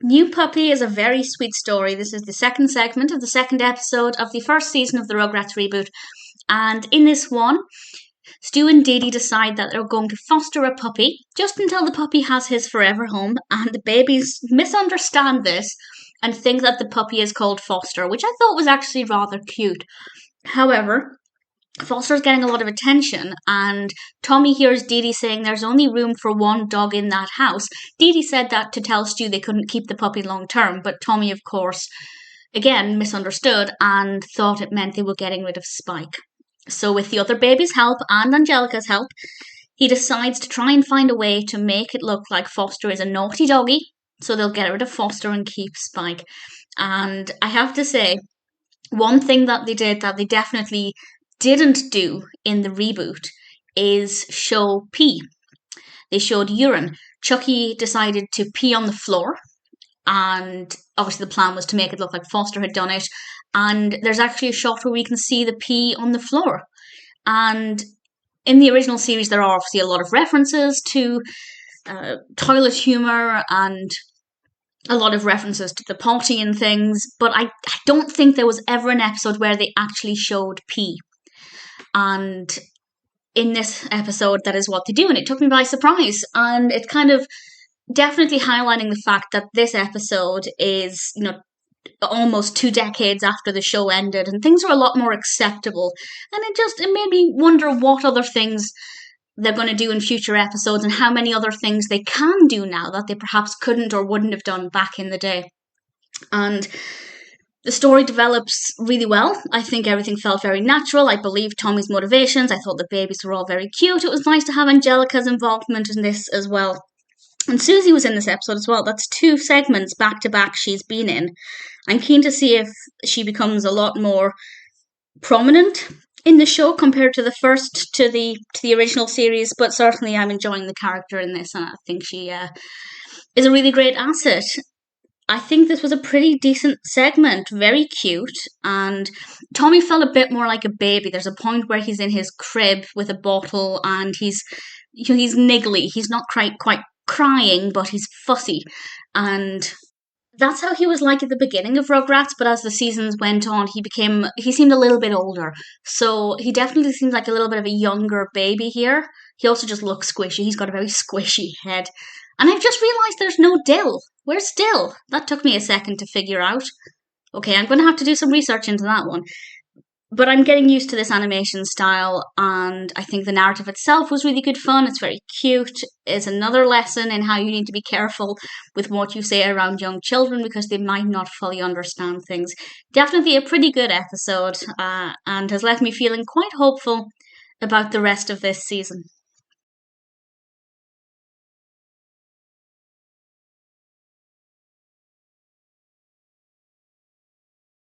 New Puppy is a very sweet story. This is the second segment of the second episode of the first season of the Rugrats reboot. And in this one, Stu and Didi decide that they're going to foster a puppy just until the puppy has his forever home, and the babies misunderstand this and think that the puppy is called Foster, which I thought was actually rather cute. However, Foster's getting a lot of attention, and Tommy hears Didi saying there's only room for one dog in that house. Didi said that to tell Stu they couldn't keep the puppy long term, but Tommy, of course, again misunderstood and thought it meant they were getting rid of Spike. So, with the other baby's help and Angelica's help, he decides to try and find a way to make it look like Foster is a naughty doggy, so they'll get rid of Foster and keep Spike. And I have to say, one thing that they did that they definitely didn't do in the reboot is show pee. They showed urine. Chuckie decided to pee on the floor, and obviously the plan was to make it look like Foster had done it. And there's actually a shot where we can see the pee on the floor. And in the original series, there are obviously a lot of references to toilet humour and a lot of references to the potty and things, but I don't think there was ever an episode where they actually showed pee. And in this episode, that is what they do, and it took me by surprise. And it's kind of definitely highlighting the fact that this episode is, almost 2 decades after the show ended, and things are a lot more acceptable. And it made me wonder what other things they're going to do in future episodes and how many other things they can do now that they perhaps couldn't or wouldn't have done back in the day. And the story develops really well. I think everything felt very natural. I believed Tommy's motivations. I thought the babies were all very cute. It was nice to have Angelica's involvement in this as well. And Susie was in this episode as well. That's 2 segments back to back she's been in. I'm keen to see if she becomes a lot more prominent in the show compared to the first, to the original series, but certainly I'm enjoying the character in this, and I think she is a really great asset. I think this was a pretty decent segment, very cute, and Tommy felt a bit more like a baby. There's a point where he's in his crib with a bottle, and he's niggly. He's not quite crying, but he's fussy, and that's how he was like at the beginning of Rugrats, but as the seasons went on, he seemed a little bit older. So he definitely seems like a little bit of a younger baby here. He also just looks squishy. He's got a very squishy head. And I've just realised there's no Dill. Where's Dill? That took me a second to figure out. Okay, I'm going to have to do some research into that one. But I'm getting used to this animation style, and I think the narrative itself was really good fun. It's very cute. It's another lesson in how you need to be careful with what you say around young children because they might not fully understand things. Definitely a pretty good episode, and has left me feeling quite hopeful about the rest of this season.